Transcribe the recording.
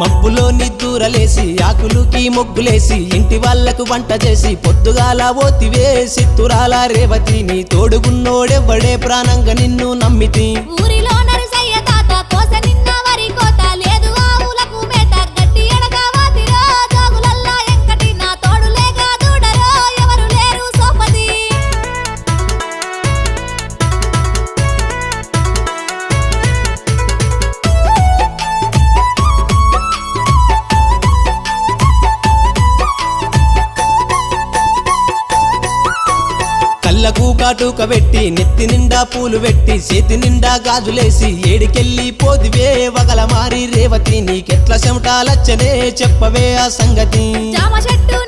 మబ్బులో నిద్దూరలేసి ఆకులుకి మొగ్గులేసి ఇంటి వాళ్లకు వంట చేసి పొద్దుగాల ఓతివే సిత్తురాల రేవతి నీ తోడుగున్నోడెవ్వడే ప్రాణంగా నిన్ను నమ్మితి ఊరిలో నరసయ్య తాత కోస నిన్న వరి కోత లేదు ఆవులకు మేత గట్టి ఎడగావాతిరో జోగులల్లా ఎంకటి నా తోడు లేక దూడరో ఎవరు లేరు సోపతి కళ్ళకు కాటుక పెట్టి నెత్తి నిండా పూలు పెట్టి చేతి నిండా గాజులేసి ఏడికెళ్ళి పోదివే వగల మారి రేవతి నీకెట్ల చెమటాలచ్చనే చెప్పవే ఆ సంగతి జామ చెట్టు